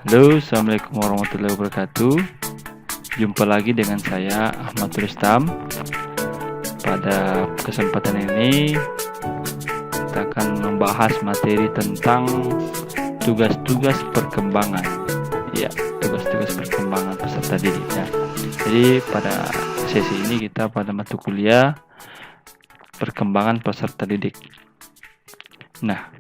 Halo, Assalamualaikum warahmatullahi wabarakatuh. Jumpa lagi dengan saya Ahmad Rustam. Pada kesempatan ini kita akan membahas materi tentang tugas-tugas perkembangan. Ya, tugas-tugas perkembangan peserta didik ya. Jadi pada sesi ini kita pada mata kuliah perkembangan peserta didik. Nah,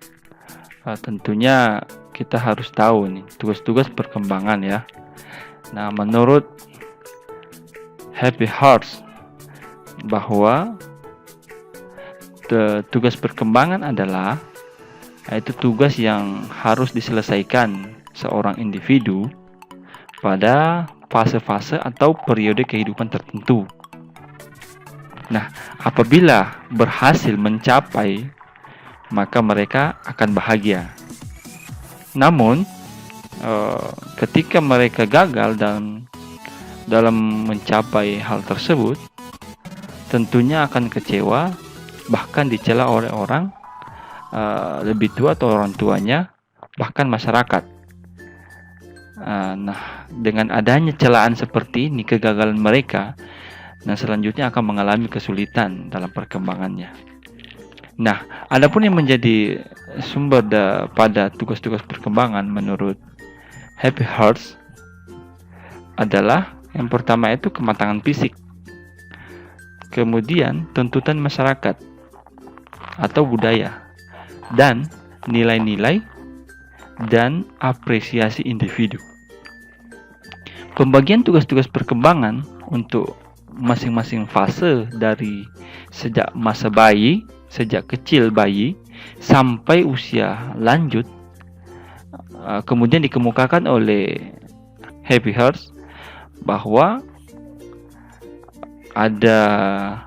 tentunya kita harus tahu nih tugas-tugas perkembangan ya. Nah, menurut Happy Hearts bahwa tugas perkembangan adalah yaitu tugas yang harus diselesaikan seorang individu pada fase-fase atau periode kehidupan tertentu. Nah, apabila berhasil mencapai, maka mereka akan bahagia. Namun, ketika mereka gagal dalam mencapai hal tersebut, tentunya akan kecewa, bahkan dicela oleh orang lebih tua atau orang tuanya, bahkan masyarakat. Nah, dengan adanya celaan seperti ini, kegagalan mereka, nah selanjutnya akan mengalami kesulitan dalam perkembangannya. Nah, adapun yang menjadi sumber pada tugas-tugas perkembangan menurut Happy Hearts adalah yang pertama itu kematangan fisik, kemudian tuntutan masyarakat atau budaya, dan nilai-nilai dan apresiasi individu. Pembagian tugas-tugas perkembangan untuk masing-masing fase dari sejak masa bayi, sejak kecil bayi sampai usia lanjut, kemudian dikemukakan oleh Happy Hearts bahwa ada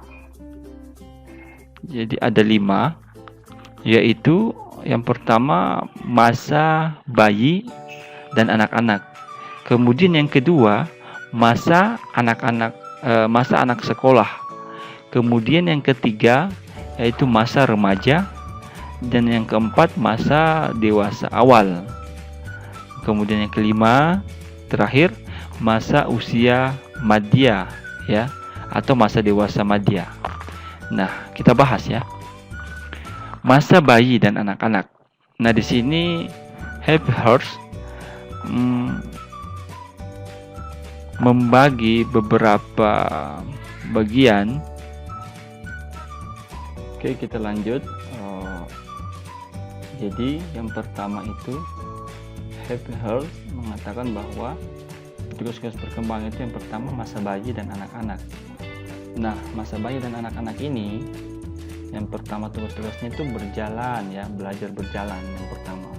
5, yaitu yang pertama masa bayi dan anak-anak, kemudian yang kedua masa anak sekolah, kemudian yang ketiga yaitu masa remaja, dan yang keempat masa dewasa awal, kemudian yang kelima terakhir masa usia madya ya, atau masa dewasa madya. Nah, kita bahas ya masa bayi dan anak-anak. Nah, di sini Happy Hearts membagi beberapa bagian. Oke, kita lanjut. Jadi yang pertama itu Happy Hearts mengatakan bahwa tugas-tugas perkembangan itu yang pertama masa bayi dan anak-anak. Nah, masa bayi dan anak-anak ini yang pertama tugas-tugasnya itu berjalan ya, belajar berjalan yang pertama.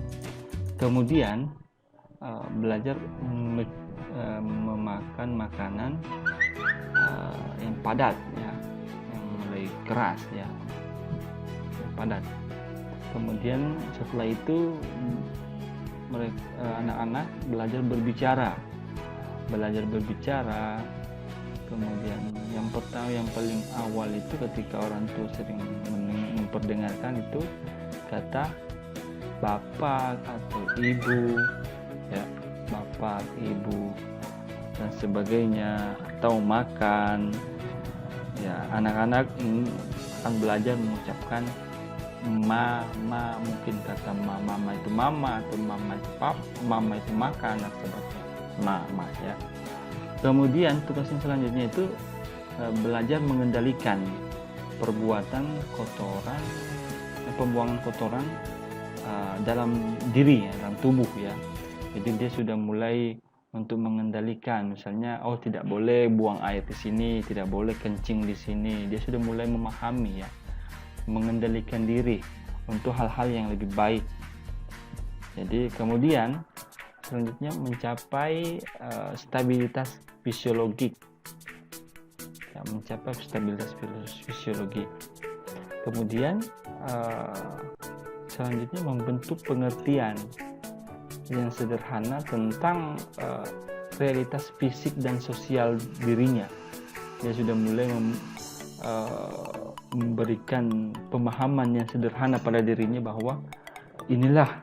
Kemudian belajar memakan makanan yang padat ya, yang mulai keras ya, padat. Kemudian setelah itu anak-anak belajar berbicara. Kemudian yang pertama, yang paling awal itu ketika orang tua sering memperdengarkan itu kata bapak atau ibu ya, bapak, ibu dan sebagainya, atau makan ya. Anak-anak ini akan belajar mengucapkan mama, mungkin kata mama itu mama, atau mama itu pap, mama itu makan, dan sebagainya, mama ya. Kemudian tugas yang selanjutnya itu belajar mengendalikan perbuatan kotoran, pembuangan kotoran dalam diri ya, dalam tubuh ya. Jadi dia sudah mulai untuk mengendalikan, misalnya tidak boleh buang air di sini, tidak boleh kencing di sini. Dia sudah mulai memahami ya, mengendalikan diri untuk hal-hal yang lebih baik. Jadi kemudian selanjutnya mencapai stabilitas fisiologik ya, Kemudian selanjutnya membentuk pengertian yang sederhana tentang realitas fisik dan sosial dirinya. Dia sudah mulai memberikan pemahaman yang sederhana pada dirinya bahwa inilah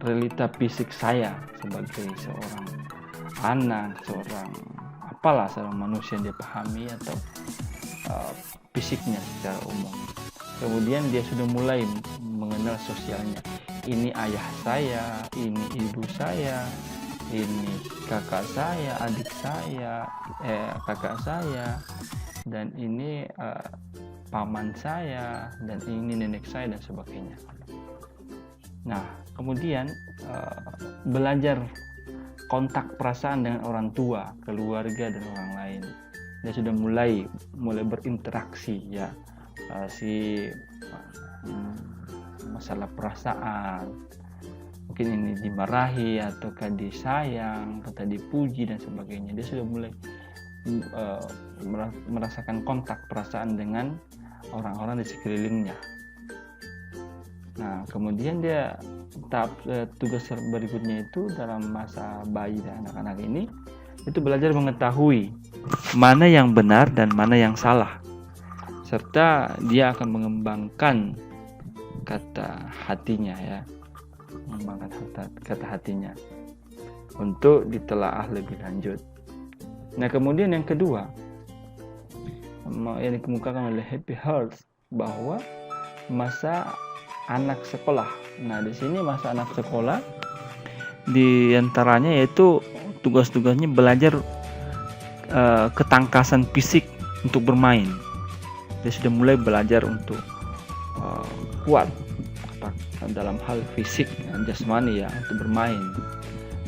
realita fisik saya sebagai seorang anak, seorang manusia yang dia pahami, atau fisiknya secara umum. Kemudian dia sudah mulai mengenal sosialnya. Ini ayah saya, ini ibu saya, ini kakak saya, adik saya, kakak saya, dan ini paman saya, dan ini nenek saya, dan sebagainya. Nah, kemudian belajar kontak perasaan dengan orang tua, keluarga, dan orang lain. Dia sudah mulai berinteraksi, ya, masalah perasaan, mungkin ini dimarahi ataukah disayang, atau dipuji dan sebagainya. Dia sudah mulai merasakan kontak perasaan dengan orang-orang di sekelilingnya. Nah, kemudian dia tugas berikutnya itu dalam masa bayi dan anak-anak ini itu belajar mengetahui mana yang benar dan mana yang salah, serta dia akan mengembangkan kata hatinya, ya, mengembangkan kata hatinya untuk ditelaah lebih lanjut. Nah, kemudian yang kedua yang dikemukakan oleh Happy Hearts, bahwa masa anak sekolah. Nah, di sini masa anak sekolah di antaranya yaitu tugas-tugasnya belajar ketangkasan fisik untuk bermain. Dia sudah mulai belajar untuk kuat dalam hal fisik jasmani, ya, untuk bermain.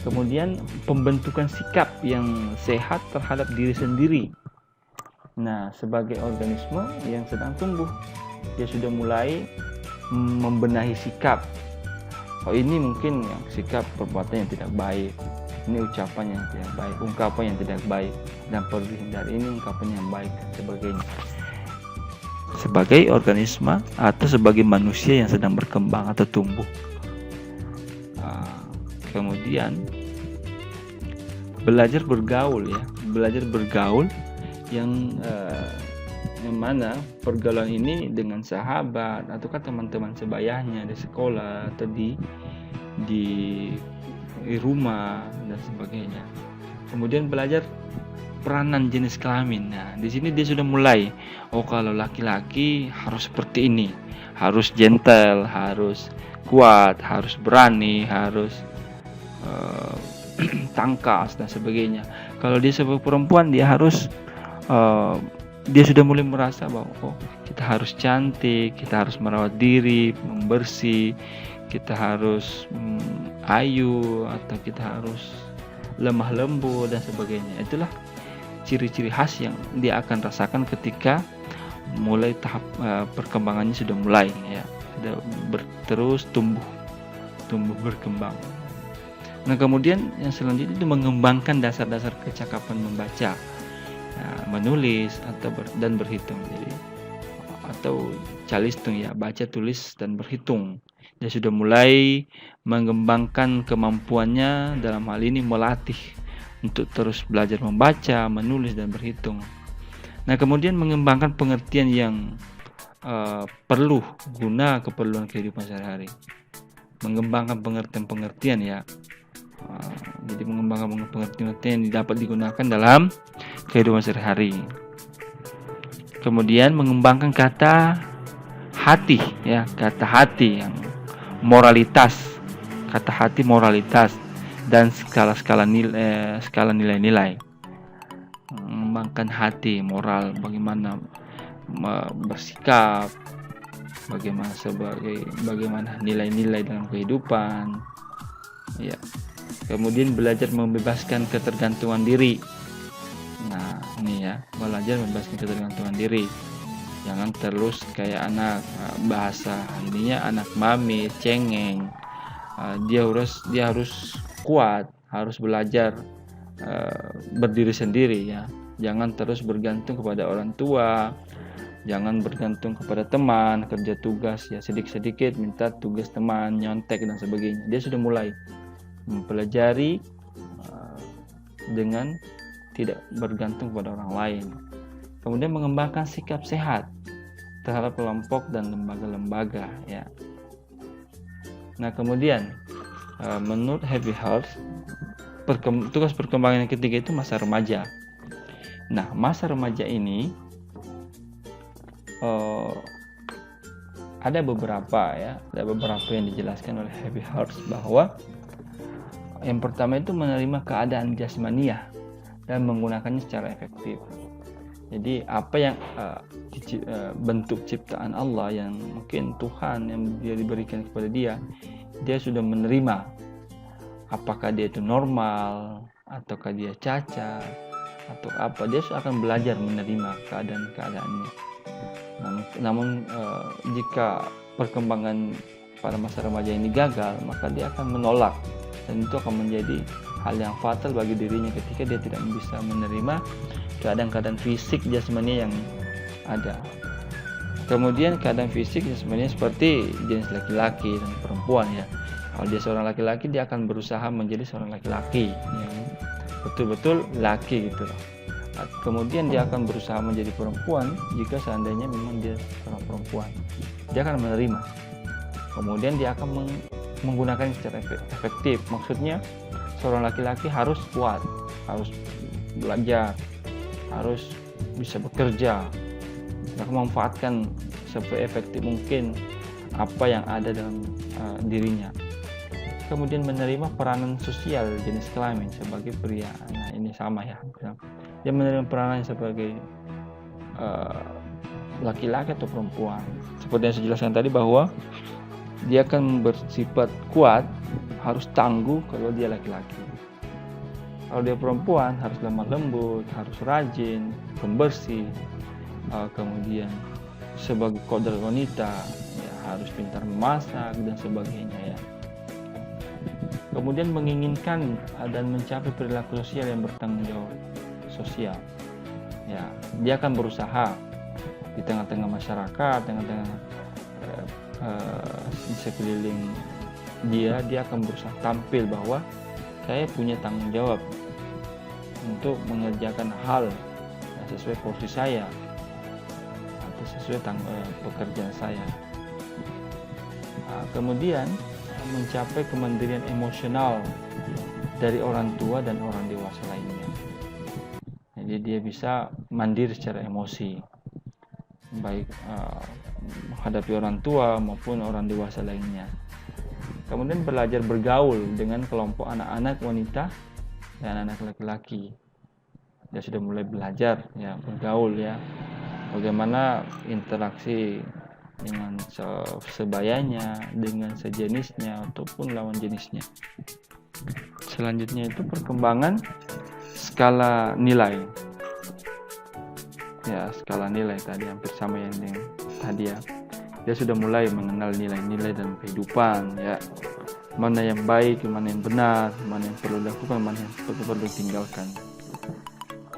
Kemudian pembentukan sikap yang sehat terhadap diri sendiri. Nah, sebagai organisme yang sedang tumbuh, dia sudah mulai membenahi sikap. Oh, ini mungkin yang sikap perbuatan yang tidak baik, ini ucapan yang tidak baik, ungkapan yang tidak baik, dan perlu dihindari, ini ungkapan yang baik, dan sebagainya. Sebagai organisme atau sebagai manusia yang sedang berkembang atau tumbuh. Kemudian belajar bergaul, ya, belajar bergaul yang mana pergaulan ini dengan sahabat ataukah teman-teman sebayanya di sekolah atau di rumah dan sebagainya. Kemudian belajar peranan jenis kelamin. Nah, di sini dia sudah mulai, kalau laki-laki harus seperti ini, harus gentle, harus kuat, harus berani, harus tangkas dan sebagainya. Kalau dia sebagai perempuan, dia harus dia sudah mulai merasa bahwa kita harus cantik, kita harus merawat diri, membersih, kita harus ayu, atau kita harus lemah lembut dan sebagainya. Itulah ciri-ciri khas yang dia akan rasakan ketika mulai tahap perkembangannya sudah mulai, ya, sudah terus tumbuh berkembang. Nah, kemudian yang selanjutnya itu mengembangkan dasar-dasar kecakapan membaca, menulis dan berhitung. Jadi atau calistung, ya, baca, tulis, dan berhitung. Dia sudah mulai mengembangkan kemampuannya dalam hal ini melatih untuk terus belajar membaca, menulis, dan berhitung. Nah, kemudian mengembangkan pengertian yang perlu guna keperluan kehidupan sehari-hari. Mengembangkan pengertian-pengertian, ya. Jadi mengembangkan pengertian yang dapat digunakan dalam kehidupan sehari-hari. Kemudian mengembangkan kata hati, ya, kata hati yang moralitas, kata hati moralitas, dan skala nilai-nilai. Mengembangkan hati moral, bagaimana bersikap, bagaimana nilai-nilai dalam kehidupan, ya. Kemudian belajar membebaskan ketergantungan diri. Nah, ini, ya, belajar membebaskan ketergantungan diri. Jangan terus kayak anak, bahasa ininya anak mami, cengeng. Dia harus kuat, harus belajar berdiri sendiri, ya. Jangan terus bergantung kepada orang tua, jangan bergantung kepada teman, kerja tugas, ya, sedikit-sedikit minta tugas teman, nyontek dan sebagainya. Dia sudah mulai mempelajari dengan tidak bergantung pada orang lain. Kemudian mengembangkan sikap sehat terhadap kelompok dan lembaga-lembaga, ya. Nah, kemudian menurut Happy Hearts, tugas perkembangan yang ketiga itu masa remaja. Nah, masa remaja ini ada beberapa yang dijelaskan oleh Happy Hearts, bahwa yang pertama itu menerima keadaan jasmaniah dan menggunakannya secara efektif. Jadi apa yang bentuk ciptaan Allah yang mungkin Tuhan yang dia diberikan kepada dia sudah menerima. Apakah dia itu normal, ataukah dia cacat, atau apa, dia akan belajar menerima keadaan-keadaannya. Namun jika perkembangan pada masa remaja ini gagal, maka dia akan menolak, dan itu akan menjadi hal yang fatal bagi dirinya ketika dia tidak bisa menerima keadaan-keadaan fisik jasmani yang ada. Kemudian keadaan fisik jasmani seperti jenis laki-laki dan perempuan ya. Kalau dia seorang laki-laki, dia akan berusaha menjadi seorang laki-laki yang betul-betul laki gitu loh. Kemudian dia akan berusaha menjadi perempuan jika seandainya memang dia seorang perempuan. Dia akan menerima. Kemudian dia akan menggunakan secara efektif. Maksudnya seorang laki-laki harus kuat, harus belajar, harus bisa bekerja, dan memanfaatkan seefektif mungkin apa yang ada dalam dirinya. Kemudian menerima peranan sosial jenis kelamin sebagai pria. Nah, ini sama ya. Dia menerima peranan sebagai laki-laki atau perempuan. Seperti yang saya jelaskan tadi, bahwa dia akan bersifat kuat, harus tangguh kalau dia laki-laki. Kalau dia perempuan, harus lemah lembut, harus rajin, pembersih. Kemudian sebagai kodrat wanita, ya, harus pintar memasak dan sebagainya ya. Kemudian menginginkan dan mencapai perilaku sosial yang bertanggung jawab sosial. Ya, dia akan berusaha di tengah-tengah masyarakat, tengah-tengah di sekeliling dia akan berusaha tampil bahwa saya punya tanggung jawab untuk mengerjakan hal sesuai porsi saya atau sesuai pekerjaan saya. Kemudian mencapai kemandirian emosional dari orang tua dan orang dewasa lainnya. Jadi dia bisa mandiri secara emosi, baik menghadapi orang tua maupun orang dewasa lainnya. Kemudian belajar bergaul dengan kelompok anak-anak wanita dan anak laki-laki. Dia sudah mulai belajar ya bergaul ya, bagaimana interaksi dengan sebayanya, dengan sejenisnya ataupun lawan jenisnya. Selanjutnya itu perkembangan skala nilai. Ya, skala nilai tadi hampir sama yang tadi ya. Dia sudah mulai mengenal nilai-nilai dalam kehidupan ya. Mana yang baik, mana yang benar, mana yang perlu dilakukan, mana yang perlu ditinggalkan.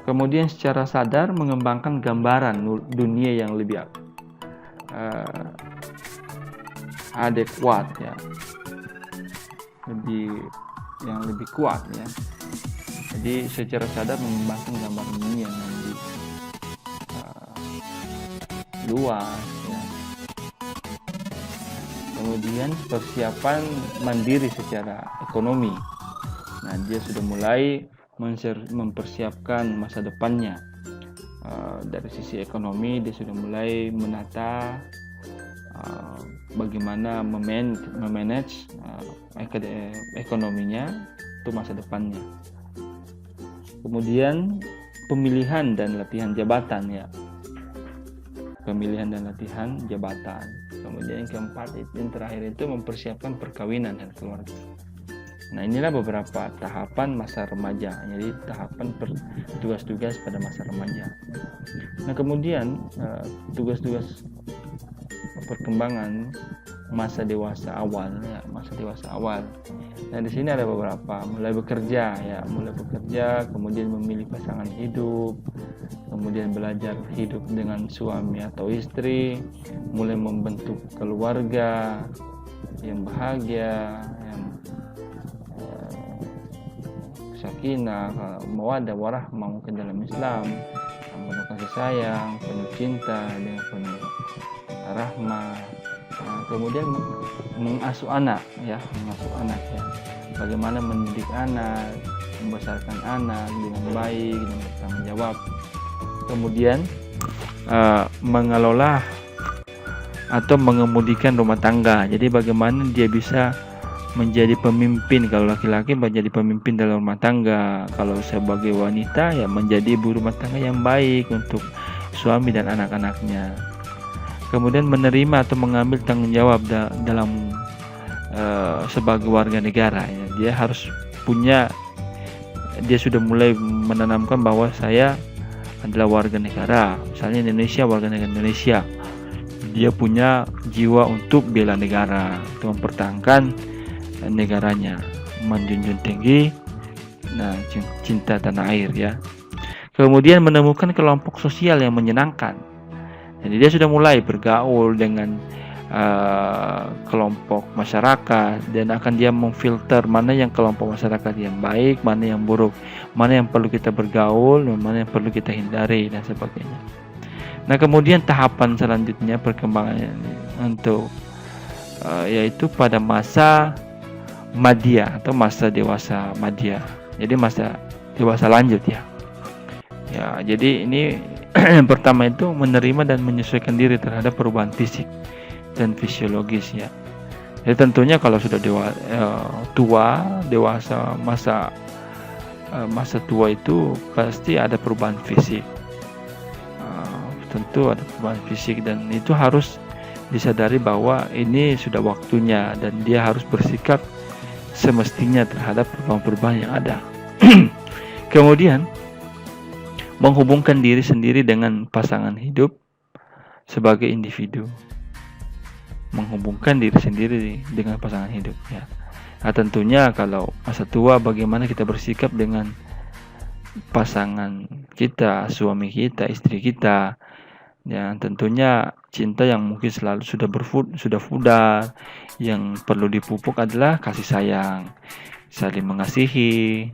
Kemudian secara sadar mengembangkan gambaran dunia yang lebih adekuat ya, lebih kuat ya. Jadi secara sadar mengembangkan gambaran dunia yang lebih luas ya. Kemudian persiapan mandiri secara ekonomi. Nah, dia sudah mulai mempersiapkan masa depannya. Dari sisi ekonomi dia sudah mulai menata bagaimana memanage ekonominya untuk masa depannya. Kemudian pemilihan dan latihan jabatan ya. Pemilihan dan latihan jabatan. Kemudian yang keempat, yang terakhir itu mempersiapkan perkawinan dan keluarga. Nah, inilah beberapa tahapan masa remaja. Jadi tahapan tugas-tugas pada masa remaja. Nah, kemudian tugas-tugas perkembangan masa dewasa awal ya, masa dewasa awal. Nah, di sini ada beberapa, mulai bekerja, kemudian memilih pasangan hidup, kemudian belajar hidup dengan suami atau istri, mulai membentuk keluarga yang bahagia, yang sakinah, mawaddah warahmah mungkin dalam Islam, penuh kasih sayang, penuh cinta, dengan penuh rahmah. Kemudian mengasuh anak ya. bagaimana mendidik anak, membesarkan anak dengan baik dan bertanggung jawab. Kemudian mengelola atau mengemudikan rumah tangga. Jadi bagaimana dia bisa menjadi pemimpin, kalau laki-laki menjadi pemimpin dalam rumah tangga, kalau sebagai wanita ya menjadi ibu rumah tangga yang baik untuk suami dan anak-anaknya. Kemudian menerima atau mengambil tanggung jawab dalam sebagai warga negara ya. Dia sudah mulai menanamkan bahwa saya adalah warga negara, misalnya Indonesia, warga negara Indonesia. Dia punya jiwa untuk bela negara, untuk mempertahankan negaranya, menjunjung tinggi cinta tanah air ya. Kemudian menemukan kelompok sosial yang menyenangkan. Jadi dia sudah mulai bergaul dengan kelompok masyarakat, dan akan dia memfilter mana yang kelompok masyarakat yang baik, mana yang buruk, mana yang perlu kita bergaul, mana yang perlu kita hindari dan sebagainya. Nah, kemudian tahapan selanjutnya perkembangannya untuk yaitu pada masa madya atau masa dewasa madya. Jadi masa dewasa lanjut ya. Ya, jadi ini yang pertama itu menerima dan menyesuaikan diri terhadap perubahan fisik dan fisiologis ya. Jadi tentunya kalau sudah dewasa, masa tua itu pasti ada perubahan fisik. Tentu ada perubahan fisik, dan itu harus disadari bahwa ini sudah waktunya dan dia harus bersikap semestinya terhadap perubahan-perubahan yang ada. Kemudian menghubungkan diri sendiri dengan pasangan hidup sebagai individu. Menghubungkan diri sendiri dengan pasangan hidup ya. Nah, tentunya kalau masa tua bagaimana kita bersikap dengan pasangan kita, suami kita, istri kita. Ya, tentunya cinta yang mungkin selalu sudah pudar, yang perlu dipupuk adalah kasih sayang, saling mengasihi,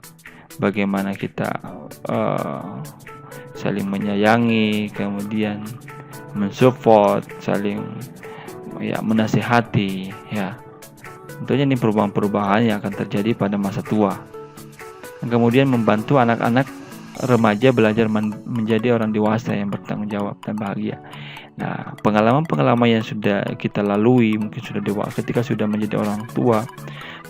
bagaimana kita saling menyayangi, kemudian mensupport, saling menasihati ya. Tentunya ini perubahan-perubahan yang akan terjadi pada masa tua. Dan kemudian membantu anak-anak remaja belajar menjadi orang dewasa yang bertanggung jawab dan bahagia. Nah, pengalaman-pengalaman yang sudah kita lalui, mungkin sudah dewasa, ketika sudah menjadi orang tua,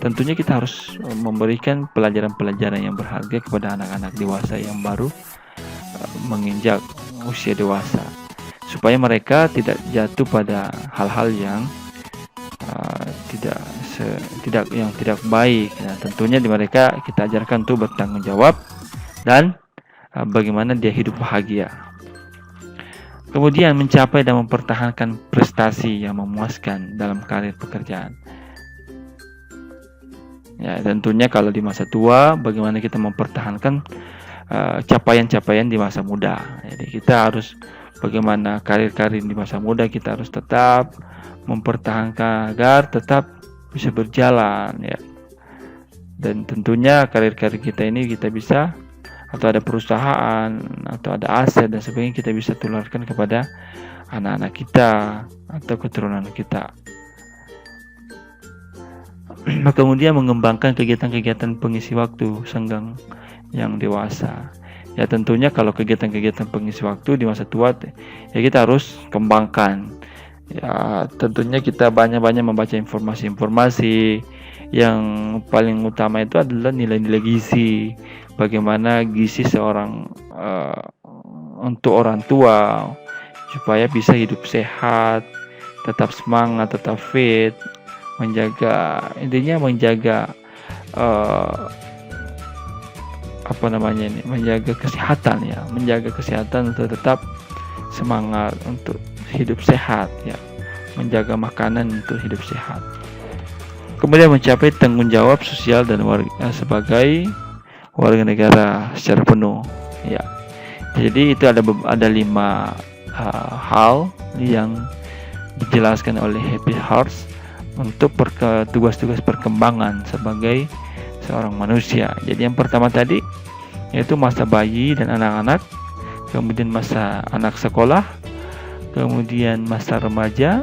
tentunya kita harus memberikan pelajaran-pelajaran yang berharga kepada anak-anak dewasa yang baru menginjak usia dewasa, supaya mereka tidak jatuh pada hal-hal yang tidak baik. Nah, tentunya di mereka kita ajarkan untuk bertanggung jawab dan bagaimana dia hidup bahagia. Kemudian mencapai dan mempertahankan prestasi yang memuaskan dalam karir pekerjaan. Ya, tentunya kalau di masa tua bagaimana kita mempertahankan capaian-capaian di masa muda. Jadi kita harus bagaimana karir-karir di masa muda kita harus tetap mempertahankan agar tetap bisa berjalan ya. Dan tentunya karir-karir kita ini kita bisa, atau ada perusahaan atau ada aset dan sebagainya, kita bisa tularkan kepada anak-anak kita atau keturunan kita. Kemudian mengembangkan kegiatan-kegiatan pengisi waktu senggang yang dewasa. Ya, tentunya kalau kegiatan-kegiatan pengisi waktu di masa tua ya kita harus kembangkan. Ya, tentunya kita banyak-banyak membaca informasi-informasi. Yang paling utama itu adalah nilai-nilai gizi. Bagaimana gizi seorang untuk orang tua supaya bisa hidup sehat, tetap semangat, tetap fit, menjaga menjaga kesehatan ya, menjaga kesehatan untuk tetap semangat untuk hidup sehat ya, menjaga makanan untuk hidup sehat. Kemudian mencapai tanggung jawab sosial dan sebagai warga negara secara penuh ya. Jadi itu ada 5 hal yang dijelaskan oleh Happy Hearts untuk tugas-tugas perkembangan sebagai seorang manusia. Jadi yang pertama tadi yaitu masa bayi dan anak-anak, kemudian masa anak sekolah, kemudian masa remaja,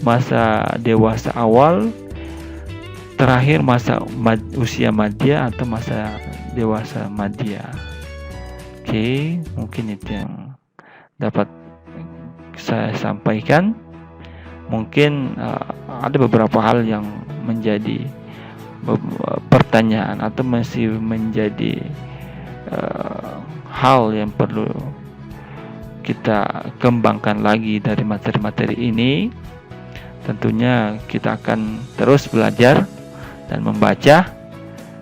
masa dewasa awal, terakhir masa usia madya atau masa dewasa madya. Oke, mungkin itu yang dapat saya sampaikan. Mungkin ada beberapa hal yang menjadi pertanyaan atau masih menjadi hal yang perlu kita kembangkan lagi dari materi-materi ini. Tentunya kita akan terus belajar dan membaca.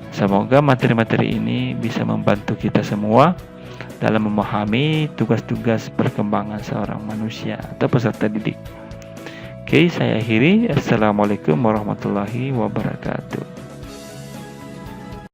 Semoga materi-materi ini bisa membantu kita semua dalam memahami tugas-tugas perkembangan seorang manusia atau peserta didik. Oke, saya akhiri. Assalamualaikum warahmatullahi wabarakatuh.